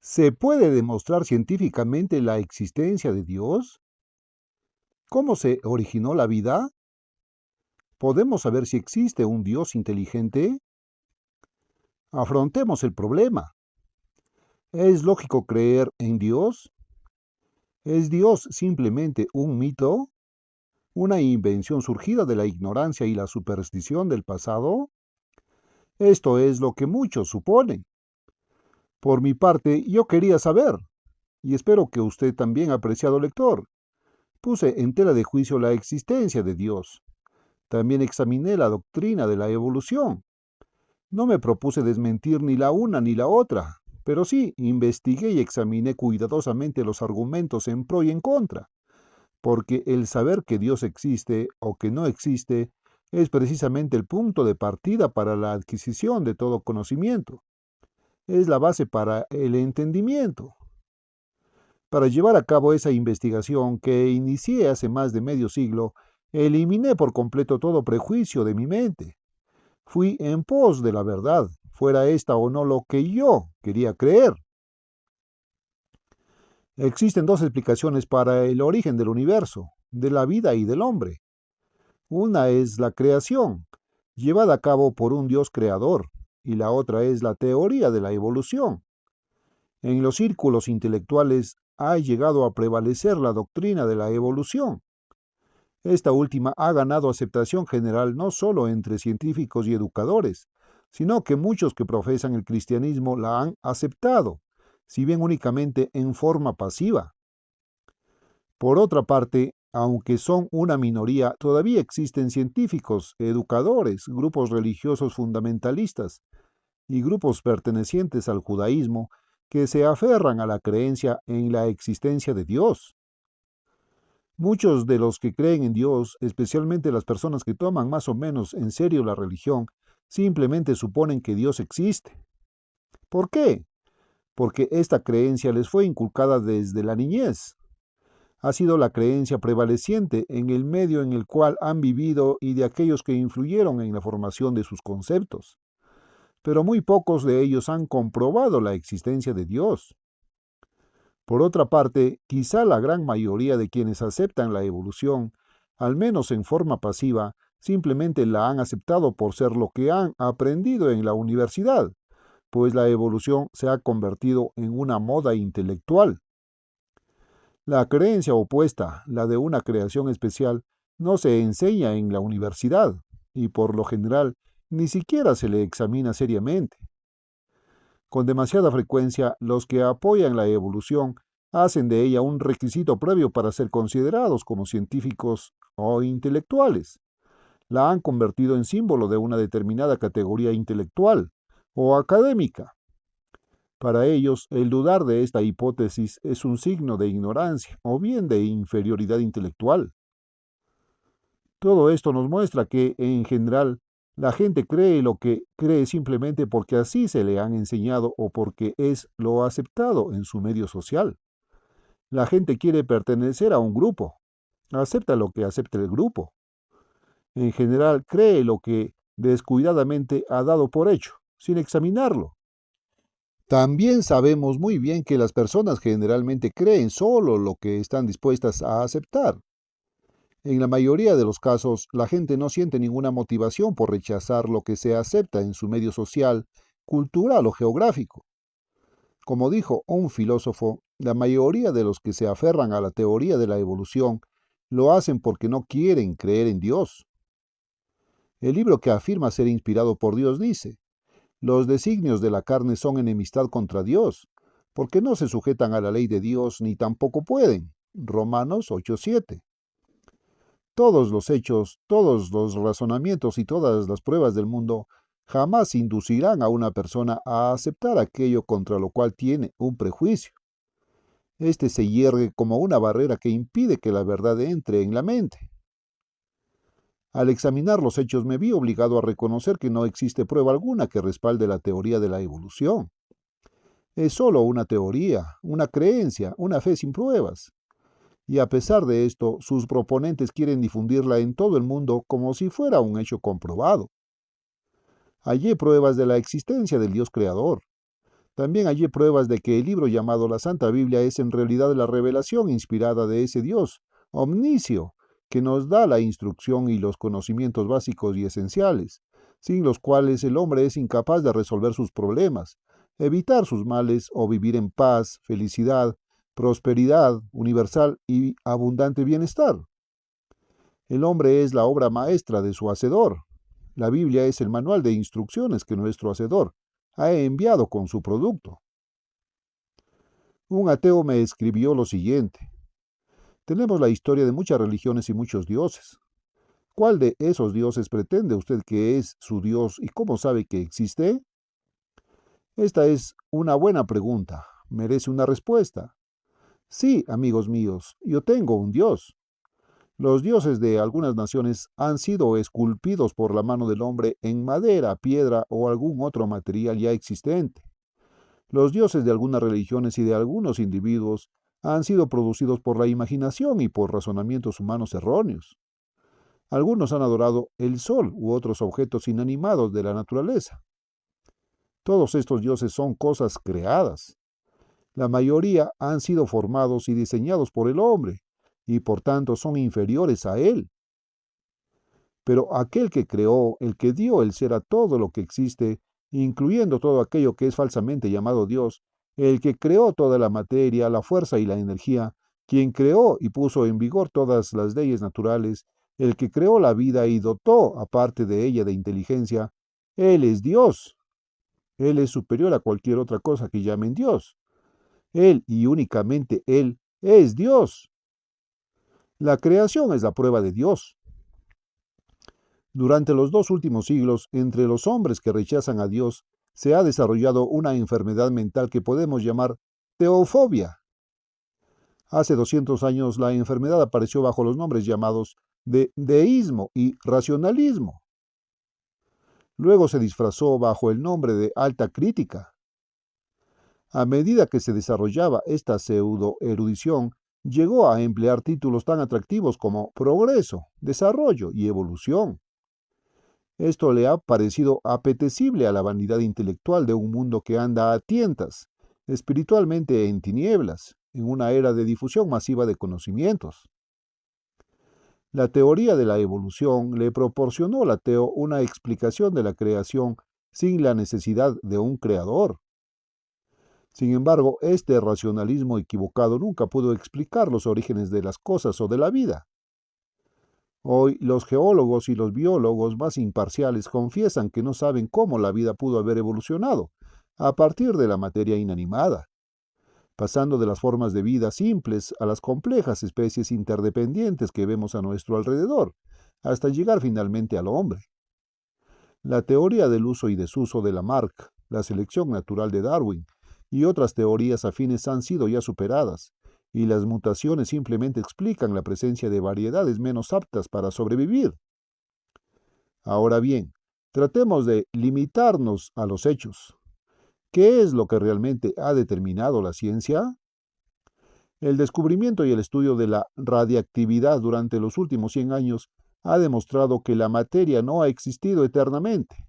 ¿Se puede demostrar científicamente la existencia de Dios? ¿Cómo se originó la vida? ¿Podemos saber si existe un Dios inteligente? Afrontemos el problema. ¿Es lógico creer en Dios? ¿Es Dios simplemente un mito? ¿Una invención surgida de la ignorancia y la superstición del pasado? Esto es lo que muchos suponen. Por mi parte, yo quería saber, y espero que usted también, apreciado lector. Puse en tela de juicio la existencia de Dios. También examiné la doctrina de la evolución. No me propuse desmentir ni la una ni la otra, pero sí investigué y examiné cuidadosamente los argumentos en pro y en contra, porque el saber que Dios existe o que no existe es precisamente el punto de partida para la adquisición de todo conocimiento. Es la base para el entendimiento. Para llevar a cabo esa investigación que inicié hace más de medio siglo, eliminé por completo todo prejuicio de mi mente. Fui en pos de la verdad, fuera esta o no lo que yo quería creer. Existen dos explicaciones para el origen del universo, de la vida y del hombre. Una es la creación, llevada a cabo por un Dios creador, y la otra es la teoría de la evolución. En los círculos intelectuales ha llegado a prevalecer la doctrina de la evolución. Esta última ha ganado aceptación general no solo entre científicos y educadores, sino que muchos que profesan el cristianismo la han aceptado, si bien únicamente en forma pasiva. Por otra parte, aunque son una minoría, todavía existen científicos, educadores, grupos religiosos fundamentalistas y grupos pertenecientes al judaísmo que se aferran a la creencia en la existencia de Dios. Muchos de los que creen en Dios, especialmente las personas que toman más o menos en serio la religión, simplemente suponen que Dios existe. ¿Por qué? Porque esta creencia les fue inculcada desde la niñez. Ha sido la creencia prevaleciente en el medio en el cual han vivido y de aquellos que influyeron en la formación de sus conceptos. Pero muy pocos de ellos han comprobado la existencia de Dios. Por otra parte, quizá la gran mayoría de quienes aceptan la evolución, al menos en forma pasiva, simplemente la han aceptado por ser lo que han aprendido en la universidad, pues la evolución se ha convertido en una moda intelectual. La creencia opuesta, la de una creación especial, no se enseña en la universidad y por lo general ni siquiera se le examina seriamente. Con demasiada frecuencia, los que apoyan la evolución hacen de ella un requisito previo para ser considerados como científicos o intelectuales. La han convertido en símbolo de una determinada categoría intelectual o académica. Para ellos, el dudar de esta hipótesis es un signo de ignorancia o bien de inferioridad intelectual. Todo esto nos muestra que, en general, la gente cree lo que cree simplemente porque así se le han enseñado o porque es lo aceptado en su medio social. La gente quiere pertenecer a un grupo, acepta lo que acepta el grupo. En general, cree lo que descuidadamente ha dado por hecho, sin examinarlo. También sabemos muy bien que las personas generalmente creen solo lo que están dispuestas a aceptar. En la mayoría de los casos, la gente no siente ninguna motivación por rechazar lo que se acepta en su medio social, cultural o geográfico. Como dijo un filósofo, la mayoría de los que se aferran a la teoría de la evolución lo hacen porque no quieren creer en Dios. El libro que afirma ser inspirado por Dios dice: los designios de la carne son enemistad contra Dios, porque no se sujetan a la ley de Dios ni tampoco pueden. Romanos 8:7. Todos los hechos, todos los razonamientos y todas las pruebas del mundo jamás inducirán a una persona a aceptar aquello contra lo cual tiene un prejuicio. Este se hiergue como una barrera que impide que la verdad entre en la mente. Al examinar los hechos me vi obligado a reconocer que no existe prueba alguna que respalde la teoría de la evolución. Es solo una teoría, una creencia, una fe sin pruebas. Y a pesar de esto, sus proponentes quieren difundirla en todo el mundo como si fuera un hecho comprobado. Hallé pruebas de la existencia del Dios creador. También hallé pruebas de que el libro llamado la Santa Biblia es en realidad la revelación inspirada de ese Dios, omniscio, que nos da la instrucción y los conocimientos básicos y esenciales, sin los cuales el hombre es incapaz de resolver sus problemas, evitar sus males o vivir en paz, felicidad, prosperidad universal y abundante bienestar. El hombre es la obra maestra de su Hacedor. La Biblia es el manual de instrucciones que nuestro Hacedor ha enviado con su producto. Un ateo me escribió lo siguiente: tenemos la historia de muchas religiones y muchos dioses. ¿Cuál de esos dioses pretende usted que es su Dios y cómo sabe que existe? Esta es una buena pregunta. Merece una respuesta. Sí, amigos míos, yo tengo un Dios. Los dioses de algunas naciones han sido esculpidos por la mano del hombre en madera, piedra o algún otro material ya existente. Los dioses de algunas religiones y de algunos individuos han sido producidos por la imaginación y por razonamientos humanos erróneos. Algunos han adorado el sol u otros objetos inanimados de la naturaleza. Todos estos dioses son cosas creadas. La mayoría han sido formados y diseñados por el hombre, y por tanto son inferiores a él. Pero aquel que creó, el que dio el ser a todo lo que existe, incluyendo todo aquello que es falsamente llamado Dios, el que creó toda la materia, la fuerza y la energía, quien creó y puso en vigor todas las leyes naturales, el que creó la vida y dotó, aparte de ella, de inteligencia, Él es Dios. Él es superior a cualquier otra cosa que llamen Dios. Él y únicamente Él es Dios. La creación es la prueba de Dios. Durante los 2 últimos siglos, entre los hombres que rechazan a Dios, se ha desarrollado una enfermedad mental que podemos llamar teofobia. Hace 200 años la enfermedad apareció bajo los nombres llamados de deísmo y racionalismo. Luego se disfrazó bajo el nombre de alta crítica. A medida que se desarrollaba esta pseudo-erudición, llegó a emplear títulos tan atractivos como progreso, desarrollo y evolución. Esto le ha parecido apetecible a la vanidad intelectual de un mundo que anda a tientas, espiritualmente en tinieblas, en una era de difusión masiva de conocimientos. La teoría de la evolución le proporcionó al ateo una explicación de la creación sin la necesidad de un creador. Sin embargo, este racionalismo equivocado nunca pudo explicar los orígenes de las cosas o de la vida. Hoy, los geólogos y los biólogos más imparciales confiesan que no saben cómo la vida pudo haber evolucionado a partir de la materia inanimada, pasando de las formas de vida simples a las complejas especies interdependientes que vemos a nuestro alrededor, hasta llegar finalmente al hombre. La teoría del uso y desuso de Lamarck, la selección natural de Darwin y otras teorías afines han sido ya superadas, y las mutaciones simplemente explican la presencia de variedades menos aptas para sobrevivir. Ahora bien, tratemos de limitarnos a los hechos. ¿Qué es lo que realmente ha determinado la ciencia? El descubrimiento y el estudio de la radiactividad durante los últimos 100 años ha demostrado que la materia no ha existido eternamente.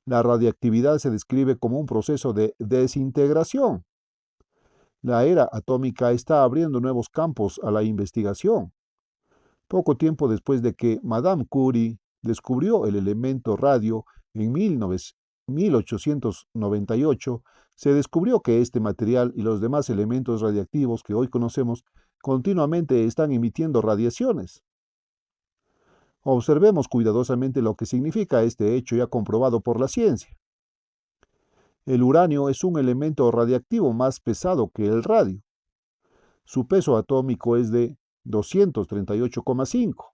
La radiactividad se describe como un proceso de desintegración. La era atómica está abriendo nuevos campos a la investigación. Poco tiempo después de que Madame Curie descubrió el elemento radio en 1898, se descubrió que este material y los demás elementos radiactivos que hoy conocemos continuamente están emitiendo radiaciones. Observemos cuidadosamente lo que significa este hecho ya comprobado por la ciencia. El uranio es un elemento radiactivo más pesado que el radio. Su peso atómico es de 238,5.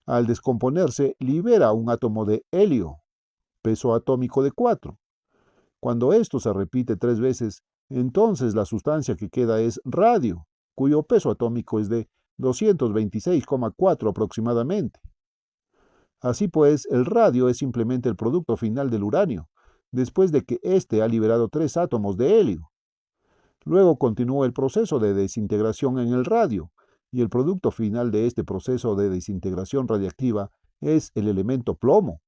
Al descomponerse, libera un átomo de helio, peso atómico de 4. Cuando esto se repite 3 veces, entonces la sustancia que queda es radio, cuyo peso atómico es de 226,4 aproximadamente. Así pues, el radio es simplemente el producto final del uranio, después de que éste ha liberado 3 átomos de helio. Luego continúa el proceso de desintegración en el radio, y el producto final de este proceso de desintegración radiactiva es el elemento plomo.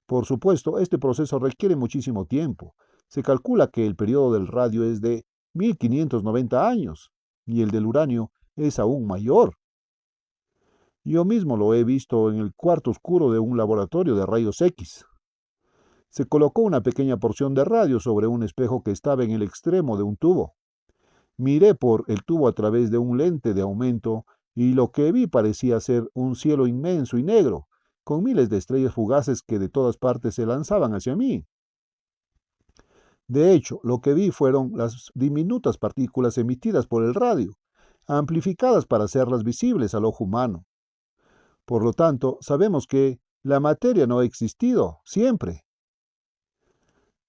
Por supuesto, este proceso requiere muchísimo tiempo, Se calcula que el periodo del radio es de 1590 años y el del uranio es aún mayor. Yo mismo lo he visto en el cuarto oscuro de un laboratorio de rayos X. Se colocó una pequeña porción de radio sobre un espejo que estaba en el extremo de un tubo. Miré por el tubo a través de un lente de aumento y lo que vi parecía ser un cielo inmenso y negro, con miles de estrellas fugaces que de todas partes se lanzaban hacia mí. De hecho, lo que vi fueron las diminutas partículas emitidas por el radio, amplificadas para hacerlas visibles al ojo humano. Por lo tanto, sabemos que la materia no ha existido siempre.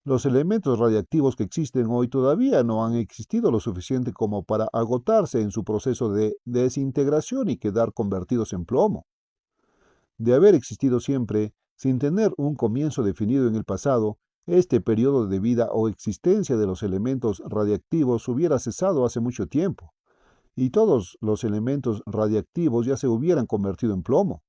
Los elementos radiactivos que existen hoy todavía no han existido lo suficiente como para agotarse en su proceso de desintegración y quedar convertidos en plomo. De haber existido siempre, sin tener un comienzo definido en el pasado, este periodo de vida o existencia de los elementos radiactivos hubiera cesado hace mucho tiempo, y todos los elementos radiactivos ya se hubieran convertido en plomo.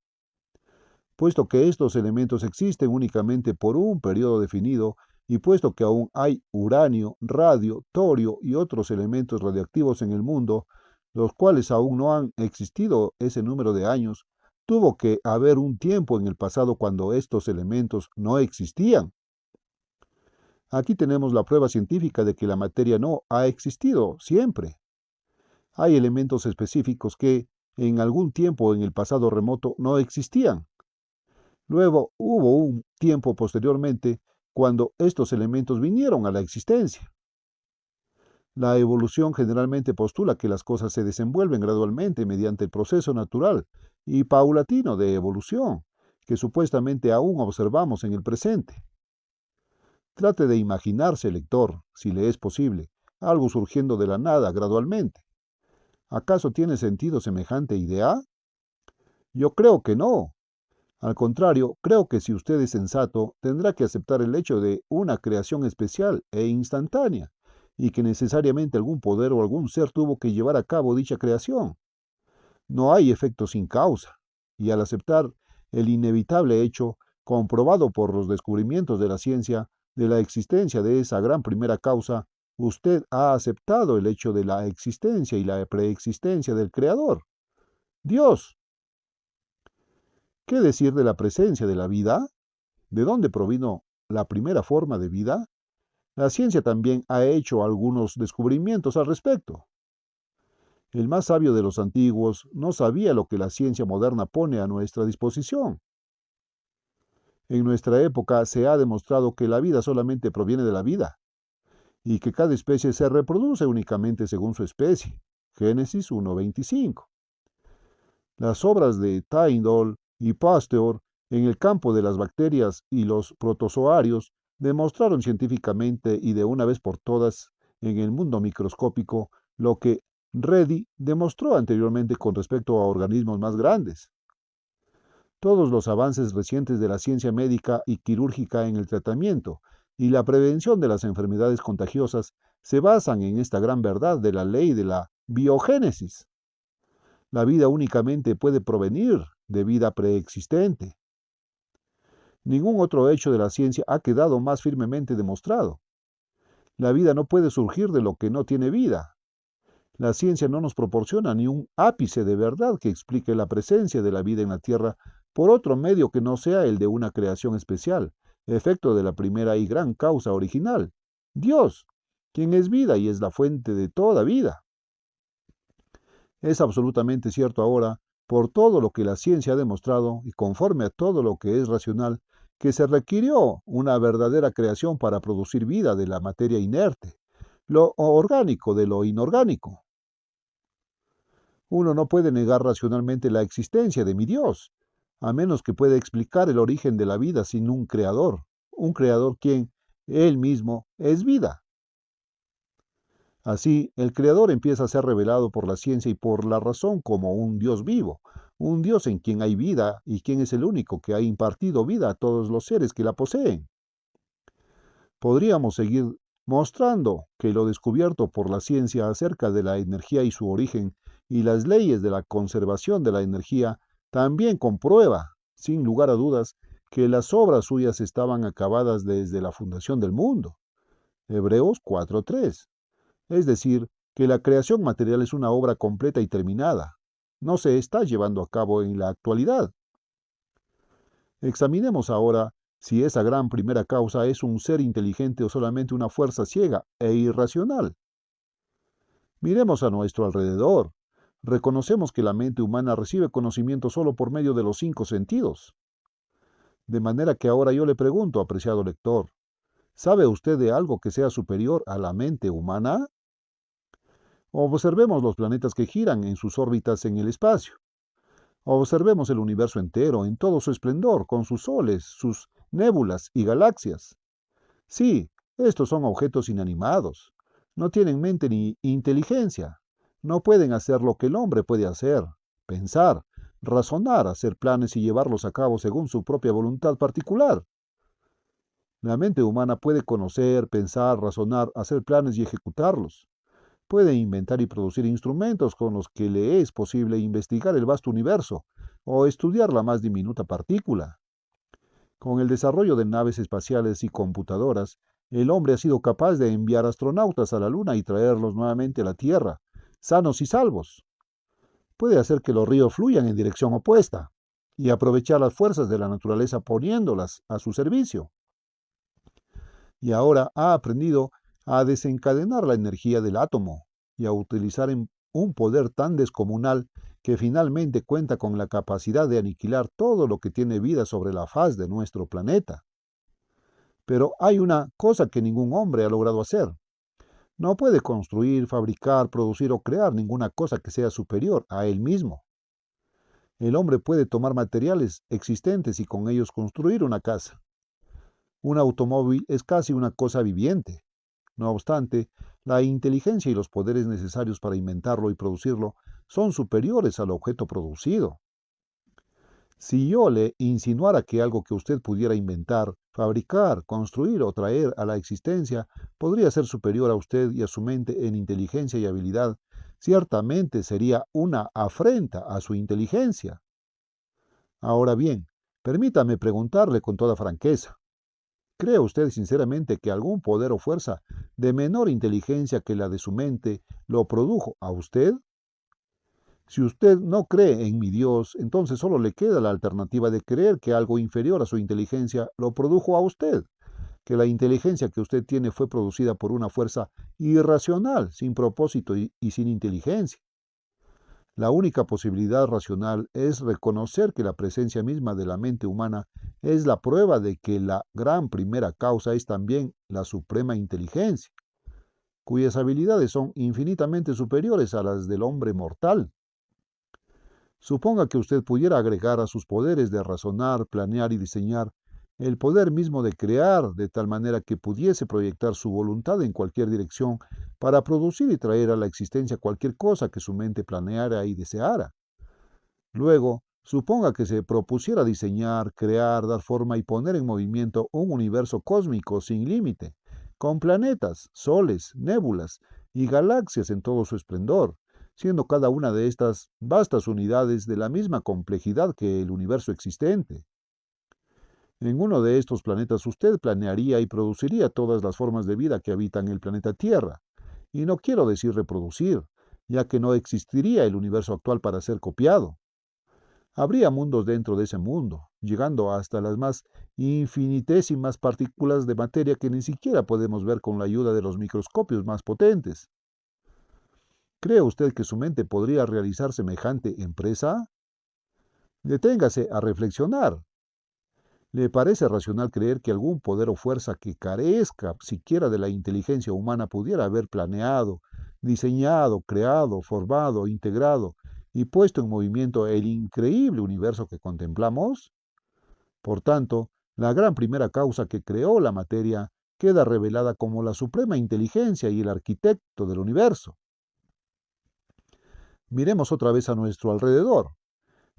Puesto que estos elementos existen únicamente por un periodo definido, y puesto que aún hay uranio, radio, torio y otros elementos radiactivos en el mundo, los cuales aún no han existido ese número de años, tuvo que haber un tiempo en el pasado cuando estos elementos no existían. Aquí tenemos la prueba científica de que la materia no ha existido siempre. Hay elementos específicos que, en algún tiempo en el pasado remoto, no existían. Luego hubo un tiempo posteriormente cuando estos elementos vinieron a la existencia. La evolución generalmente postula que las cosas se desenvuelven gradualmente mediante el proceso natural y paulatino de evolución, que supuestamente aún observamos en el presente. Trate de imaginarse, lector, si le es posible, algo surgiendo de la nada gradualmente. ¿Acaso tiene sentido semejante idea? Yo creo que no. Al contrario, creo que si usted es sensato, tendrá que aceptar el hecho de una creación especial e instantánea, y que necesariamente algún poder o algún ser tuvo que llevar a cabo dicha creación. No hay efecto sin causa, y al aceptar el inevitable hecho, comprobado por los descubrimientos de la ciencia, de la existencia de esa gran primera causa, usted ha aceptado el hecho de la existencia y la preexistencia del Creador, Dios. ¿Qué decir de la presencia de la vida? ¿De dónde provino la primera forma de vida? La ciencia también ha hecho algunos descubrimientos al respecto. El más sabio de los antiguos no sabía lo que la ciencia moderna pone a nuestra disposición. En nuestra época se ha demostrado que la vida solamente proviene de la vida y que cada especie se reproduce únicamente según su especie. Génesis 1:25. Las obras de Tyndall y Pasteur en el campo de las bacterias y los protozoarios demostraron científicamente y de una vez por todas en el mundo microscópico lo que Reddy demostró anteriormente con respecto a organismos más grandes. Todos los avances recientes de la ciencia médica y quirúrgica en el tratamiento y la prevención de las enfermedades contagiosas se basan en esta gran verdad de la ley de la biogénesis. La vida únicamente puede provenir de vida preexistente. Ningún otro hecho de la ciencia ha quedado más firmemente demostrado. La vida no puede surgir de lo que no tiene vida. La ciencia no nos proporciona ni un ápice de verdad que explique la presencia de la vida en la Tierra por otro medio que no sea el de una creación especial, efecto de la primera y gran causa original, Dios, quien es vida y es la fuente de toda vida. Es absolutamente cierto ahora, por todo lo que la ciencia ha demostrado y conforme a todo lo que es racional, que se requirió una verdadera creación para producir vida de la materia inerte, lo orgánico de lo inorgánico. Uno no puede negar racionalmente la existencia de mi Dios, a menos que pueda explicar el origen de la vida sin un creador quien, él mismo, es vida. Así, el Creador empieza a ser revelado por la ciencia y por la razón como un Dios vivo, un Dios en quien hay vida y quien es el único que ha impartido vida a todos los seres que la poseen. Podríamos seguir mostrando que lo descubierto por la ciencia acerca de la energía y su origen y las leyes de la conservación de la energía también comprueba, sin lugar a dudas, que las obras suyas estaban acabadas desde la fundación del mundo. Hebreos 4:3. Es decir, que la creación material es una obra completa y terminada. No se está llevando a cabo en la actualidad. Examinemos ahora si esa gran primera causa es un ser inteligente o solamente una fuerza ciega e irracional. Miremos a nuestro alrededor. Reconocemos que la mente humana recibe conocimiento solo por medio de los 5 sentidos. De manera que ahora yo le pregunto, apreciado lector, ¿sabe usted de algo que sea superior a la mente humana? Observemos los planetas que giran en sus órbitas en el espacio. Observemos el universo entero en todo su esplendor, con sus soles, sus nébulas y galaxias. Sí, estos son objetos inanimados. No tienen mente ni inteligencia. No pueden hacer lo que el hombre puede hacer: pensar, razonar, hacer planes y llevarlos a cabo según su propia voluntad particular. La mente humana puede conocer, pensar, razonar, hacer planes y ejecutarlos. Puede inventar y producir instrumentos con los que le es posible investigar el vasto universo o estudiar la más diminuta partícula. Con el desarrollo de naves espaciales y computadoras, el hombre ha sido capaz de enviar astronautas a la Luna y traerlos nuevamente a la Tierra, sanos y salvos. Puede hacer que los ríos fluyan en dirección opuesta y aprovechar las fuerzas de la naturaleza poniéndolas a su servicio. Y ahora ha aprendido a desencadenar la energía del átomo y a utilizar un poder tan descomunal que finalmente cuenta con la capacidad de aniquilar todo lo que tiene vida sobre la faz de nuestro planeta. Pero hay una cosa que ningún hombre ha logrado hacer. No puede construir, fabricar, producir o crear ninguna cosa que sea superior a él mismo. El hombre puede tomar materiales existentes y con ellos construir una casa. Un automóvil es casi una cosa viviente. No obstante, la inteligencia y los poderes necesarios para inventarlo y producirlo son superiores al objeto producido. Si yo le insinuara que algo que usted pudiera inventar, fabricar, construir o traer a la existencia podría ser superior a usted y a su mente en inteligencia y habilidad, ciertamente sería una afrenta a su inteligencia. Ahora bien, permítame preguntarle con toda franqueza: ¿cree usted sinceramente que algún poder o fuerza de menor inteligencia que la de su mente lo produjo a usted? Si usted no cree en mi Dios, entonces solo le queda la alternativa de creer que algo inferior a su inteligencia lo produjo a usted, que la inteligencia que usted tiene fue producida por una fuerza irracional, sin propósito y sin inteligencia. La única posibilidad racional es reconocer que la presencia misma de la mente humana es la prueba de que la gran primera causa es también la suprema inteligencia, cuyas habilidades son infinitamente superiores a las del hombre mortal. Suponga que usted pudiera agregar a sus poderes de razonar, planear y diseñar el poder mismo de crear, de tal manera que pudiese proyectar su voluntad en cualquier dirección para producir y traer a la existencia cualquier cosa que su mente planeara y deseara. Luego, suponga que se propusiera diseñar, crear, dar forma y poner en movimiento un universo cósmico sin límite, con planetas, soles, nébulas y galaxias en todo su esplendor, siendo cada una de estas vastas unidades de la misma complejidad que el universo existente. En uno de estos planetas usted planearía y produciría todas las formas de vida que habitan el planeta Tierra, y no quiero decir reproducir, ya que no existiría el universo actual para ser copiado. Habría mundos dentro de ese mundo, llegando hasta las más infinitésimas partículas de materia que ni siquiera podemos ver con la ayuda de los microscopios más potentes. ¿Cree usted que su mente podría realizar semejante empresa? Deténgase a reflexionar. ¿Le parece racional creer que algún poder o fuerza que carezca siquiera de la inteligencia humana pudiera haber planeado, diseñado, creado, formado, integrado y puesto en movimiento el increíble universo que contemplamos? Por tanto, la gran primera causa que creó la materia queda revelada como la suprema inteligencia y el arquitecto del universo. Miremos otra vez a nuestro alrededor.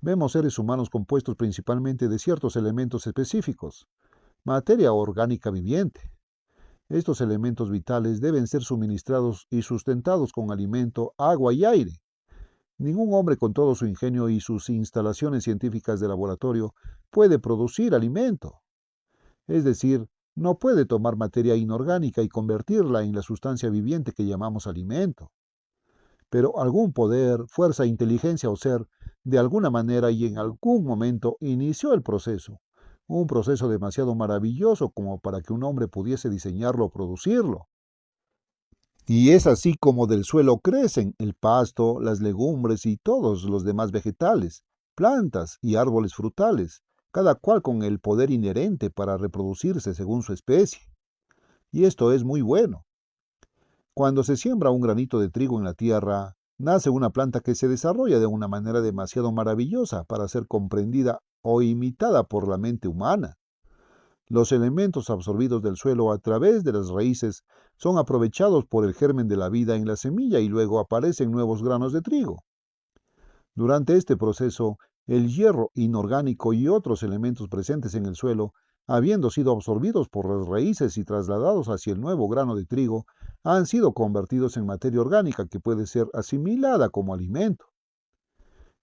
Vemos seres humanos compuestos principalmente de ciertos elementos específicos, materia orgánica viviente. Estos elementos vitales deben ser suministrados y sustentados con alimento, agua y aire. Ningún hombre con todo su ingenio y sus instalaciones científicas de laboratorio puede producir alimento. Es decir, no puede tomar materia inorgánica y convertirla en la sustancia viviente que llamamos alimento. Pero algún poder, fuerza, inteligencia o ser, de alguna manera y en algún momento inició el proceso, un proceso demasiado maravilloso como para que un hombre pudiese diseñarlo o producirlo. Y es así como del suelo crecen el pasto, las legumbres y todos los demás vegetales, plantas y árboles frutales, cada cual con el poder inherente para reproducirse según su especie. Y esto es muy bueno. Cuando se siembra un granito de trigo en la tierra, nace una planta que se desarrolla de una manera demasiado maravillosa para ser comprendida o imitada por la mente humana. Los elementos absorbidos del suelo a través de las raíces son aprovechados por el germen de la vida en la semilla y luego aparecen nuevos granos de trigo. Durante este proceso, el hierro inorgánico y otros elementos presentes en el suelo, habiendo sido absorbidos por las raíces y trasladados hacia el nuevo grano de trigo, han sido convertidos en materia orgánica que puede ser asimilada como alimento.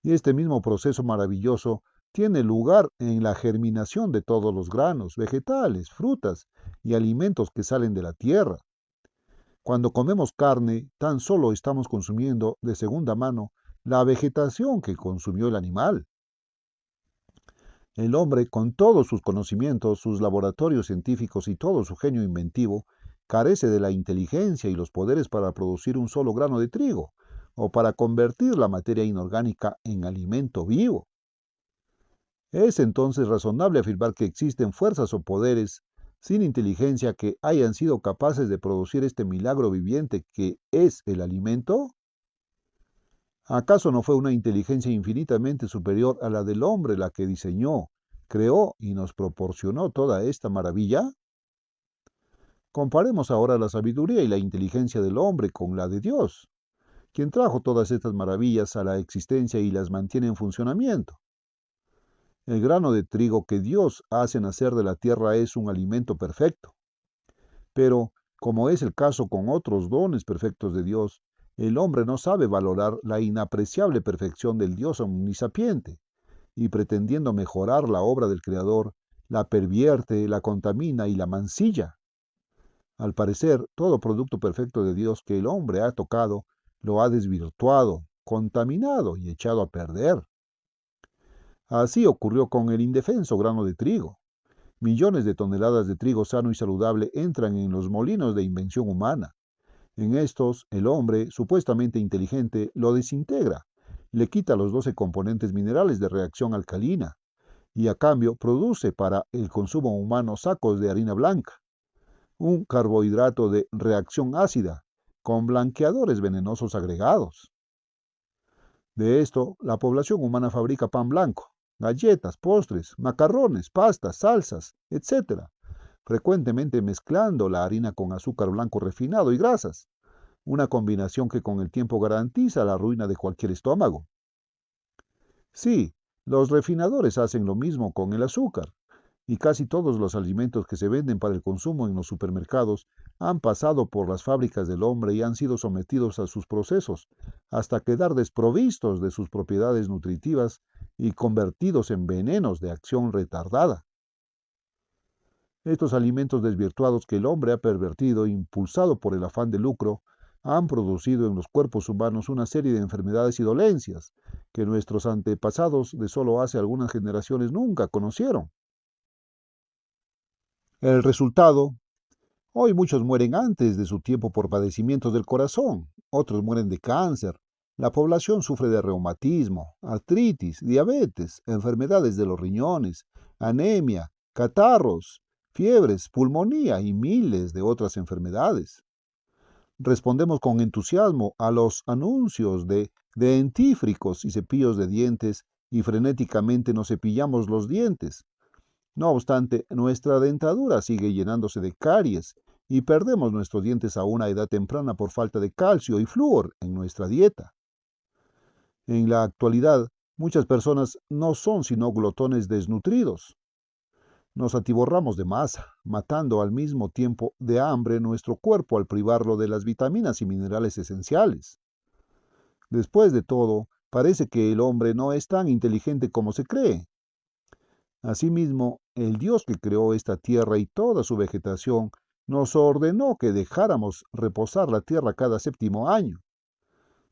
Y este mismo proceso maravilloso tiene lugar en la germinación de todos los granos, vegetales, frutas y alimentos que salen de la tierra. Cuando comemos carne, tan solo estamos consumiendo de segunda mano la vegetación que consumió el animal. El hombre, con todos sus conocimientos, sus laboratorios científicos y todo su genio inventivo, carece de la inteligencia y los poderes para producir un solo grano de trigo, o para convertir la materia inorgánica en alimento vivo. Es entonces razonable afirmar que existen fuerzas o poderes sin inteligencia que hayan sido capaces de producir este milagro viviente que es el alimento. ¿Acaso no fue una inteligencia infinitamente superior a la del hombre la que diseñó, creó y nos proporcionó toda esta maravilla? Comparemos ahora la sabiduría y la inteligencia del hombre con la de Dios, quien trajo todas estas maravillas a la existencia y las mantiene en funcionamiento. El grano de trigo que Dios hace nacer de la tierra es un alimento perfecto. Pero, como es el caso con otros dones perfectos de Dios, el hombre no sabe valorar la inapreciable perfección del Dios omnisapiente, y pretendiendo mejorar la obra del Creador, la pervierte, la contamina y la mancilla. Al parecer, todo producto perfecto de Dios que el hombre ha tocado, lo ha desvirtuado, contaminado y echado a perder. Así ocurrió con el indefenso grano de trigo. Millones de toneladas de trigo sano y saludable entran en los molinos de invención humana. En estos, el hombre, supuestamente inteligente, lo desintegra, le quita los 12 componentes minerales de reacción alcalina y a cambio produce para el consumo humano sacos de harina blanca, un carbohidrato de reacción ácida, con blanqueadores venenosos agregados. De esto, la población humana fabrica pan blanco, galletas, postres, macarrones, pastas, salsas, etc., frecuentemente mezclando la harina con azúcar blanco refinado y grasas, una combinación que con el tiempo garantiza la ruina de cualquier estómago. Sí, los refinadores hacen lo mismo con el azúcar, y casi todos los alimentos que se venden para el consumo en los supermercados han pasado por las fábricas del hombre y han sido sometidos a sus procesos, hasta quedar desprovistos de sus propiedades nutritivas y convertidos en venenos de acción retardada. Estos alimentos desvirtuados que el hombre ha pervertido, impulsado por el afán de lucro, han producido en los cuerpos humanos una serie de enfermedades y dolencias que nuestros antepasados de solo hace algunas generaciones nunca conocieron. El resultado, hoy muchos mueren antes de su tiempo por padecimientos del corazón, otros mueren de cáncer, la población sufre de reumatismo, artritis, diabetes, enfermedades de los riñones, anemia, catarros, fiebres, pulmonía y miles de otras enfermedades. Respondemos con entusiasmo a los anuncios de dentífricos y cepillos de dientes y frenéticamente nos cepillamos los dientes. No obstante, nuestra dentadura sigue llenándose de caries y perdemos nuestros dientes a una edad temprana por falta de calcio y flúor en nuestra dieta. En la actualidad, muchas personas no son sino glotones desnutridos. Nos atiborramos de masa, matando al mismo tiempo de hambre nuestro cuerpo al privarlo de las vitaminas y minerales esenciales. Después de todo, parece que el hombre no es tan inteligente como se cree. Asimismo, el Dios que creó esta tierra y toda su vegetación nos ordenó que dejáramos reposar la tierra cada séptimo año.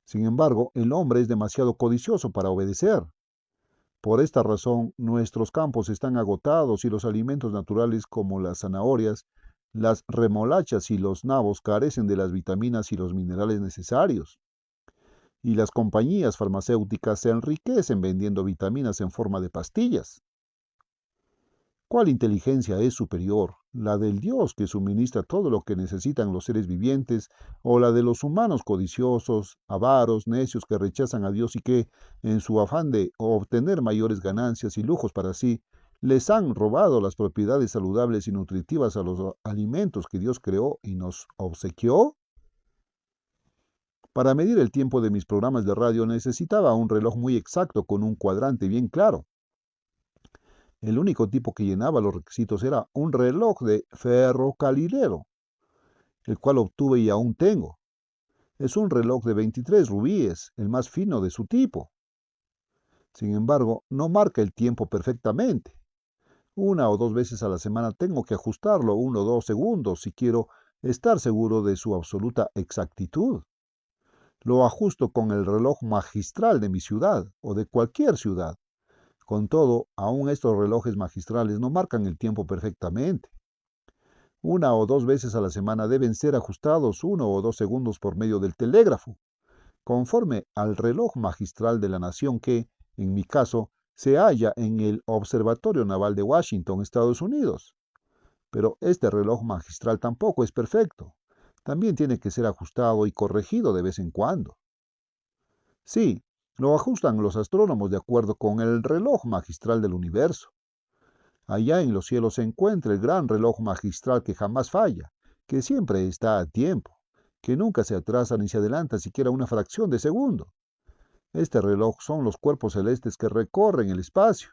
Sin embargo, el hombre es demasiado codicioso para obedecer. Por esta razón, nuestros campos están agotados y los alimentos naturales como las zanahorias, las remolachas y los nabos carecen de las vitaminas y los minerales necesarios. Y las compañías farmacéuticas se enriquecen vendiendo vitaminas en forma de pastillas. ¿Cuál inteligencia es superior? ¿La del Dios que suministra todo lo que necesitan los seres vivientes o la de los humanos codiciosos, avaros, necios que rechazan a Dios y que, en su afán de obtener mayores ganancias y lujos para sí, les han robado las propiedades saludables y nutritivas a los alimentos que Dios creó y nos obsequió? Para medir el tiempo de mis programas de radio necesitaba un reloj muy exacto con un cuadrante bien claro. El único tipo que llenaba los requisitos era un reloj de ferrocarrilero, el cual obtuve y aún tengo. Es un reloj de 23 rubíes, el más fino de su tipo. Sin embargo, no marca el tiempo perfectamente. Una o dos veces a la semana tengo que ajustarlo 1 o 2 segundos si quiero estar seguro de su absoluta exactitud. Lo ajusto con el reloj magistral de mi ciudad o de cualquier ciudad. Con todo, aún estos relojes magistrales no marcan el tiempo perfectamente. Una o dos veces a la semana deben ser ajustados 1 o 2 segundos por medio del telégrafo, conforme al reloj magistral de la nación que, en mi caso, se halla en el Observatorio Naval de Washington, Estados Unidos. Pero este reloj magistral tampoco es perfecto. También tiene que ser ajustado y corregido de vez en cuando. Sí, lo ajustan los astrónomos de acuerdo con el reloj magistral del universo. Allá en los cielos se encuentra el gran reloj magistral que jamás falla, que siempre está a tiempo, que nunca se atrasa ni se adelanta siquiera una fracción de segundo. Este reloj son los cuerpos celestes que recorren el espacio.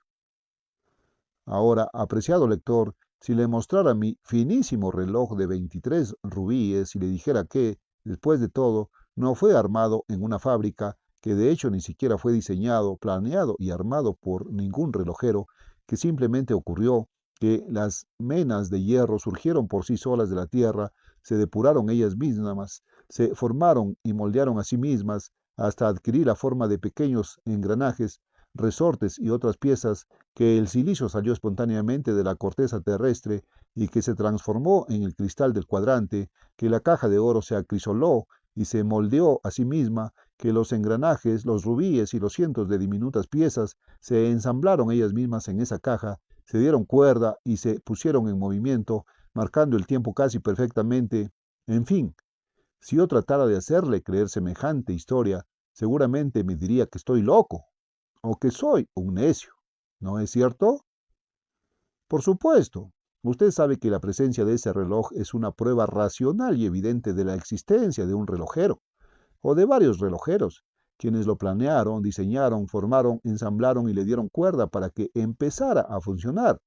Ahora, apreciado lector, si le mostrara mi finísimo reloj de 23 rubíes y le dijera que, después de todo, no fue armado en una fábrica, que de hecho ni siquiera fue diseñado, planeado y armado por ningún relojero, que simplemente ocurrió que las menas de hierro surgieron por sí solas de la tierra, se depuraron ellas mismas, se formaron y moldearon a sí mismas hasta adquirir la forma de pequeños engranajes, resortes y otras piezas, que el silicio salió espontáneamente de la corteza terrestre y que se transformó en el cristal del cuadrante, que la caja de oro se acrisoló y se moldeó a sí misma, que los engranajes, los rubíes y los cientos de diminutas piezas se ensamblaron ellas mismas en esa caja, se dieron cuerda y se pusieron en movimiento, marcando el tiempo casi perfectamente. En fin, si yo tratara de hacerle creer semejante historia, seguramente me diría que estoy loco o que soy un necio. ¿No es cierto? Por supuesto. Usted sabe que la presencia de ese reloj es una prueba racional y evidente de la existencia de un relojero, o de varios relojeros, quienes lo planearon, diseñaron, formaron, ensamblaron y le dieron cuerda para que empezara a funcionar.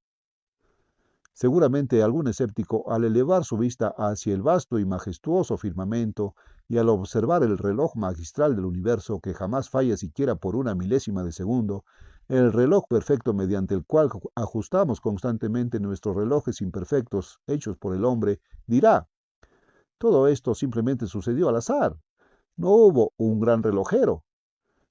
Seguramente algún escéptico, al elevar su vista hacia el vasto y majestuoso firmamento y al observar el reloj magistral del universo que jamás falla siquiera por una milésima de segundo, el reloj perfecto mediante el cual ajustamos constantemente nuestros relojes imperfectos hechos por el hombre, dirá, todo esto simplemente sucedió al azar. No hubo un gran relojero.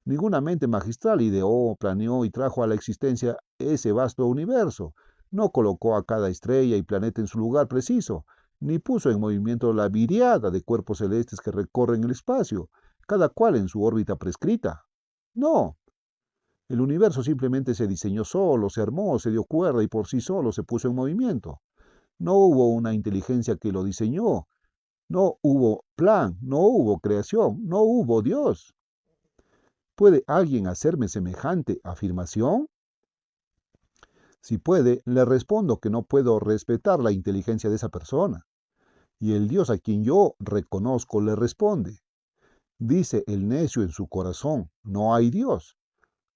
Ninguna mente magistral ideó, planeó y trajo a la existencia ese vasto universo. No colocó a cada estrella y planeta en su lugar preciso, ni puso en movimiento la viriada de cuerpos celestes que recorren el espacio, cada cual en su órbita prescrita. No, el universo simplemente se diseñó solo, se armó, se dio cuerda y por sí solo se puso en movimiento. No hubo una inteligencia que lo diseñó, no hubo plan, no hubo creación, no hubo Dios. ¿Puede alguien hacerme semejante afirmación? Si puede, le respondo que no puedo respetar la inteligencia de esa persona. Y el Dios a quien yo reconozco le responde. Dice el necio en su corazón, no hay Dios.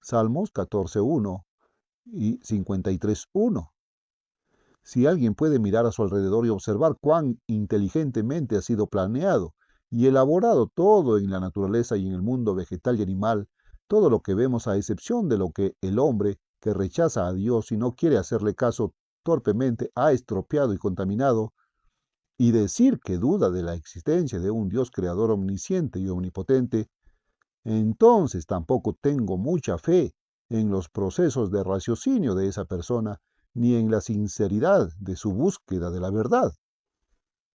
Salmos 14.1 y 53.1. Si alguien puede mirar a su alrededor y observar cuán inteligentemente ha sido planeado y elaborado todo en la naturaleza y en el mundo vegetal y animal, todo lo que vemos a excepción de lo que el hombre, que rechaza a Dios y no quiere hacerle caso, torpemente ha estropeado y contaminado, y decir que duda de la existencia de un Dios creador omnisciente y omnipotente, entonces tampoco tengo mucha fe en los procesos de raciocinio de esa persona, ni en la sinceridad de su búsqueda de la verdad.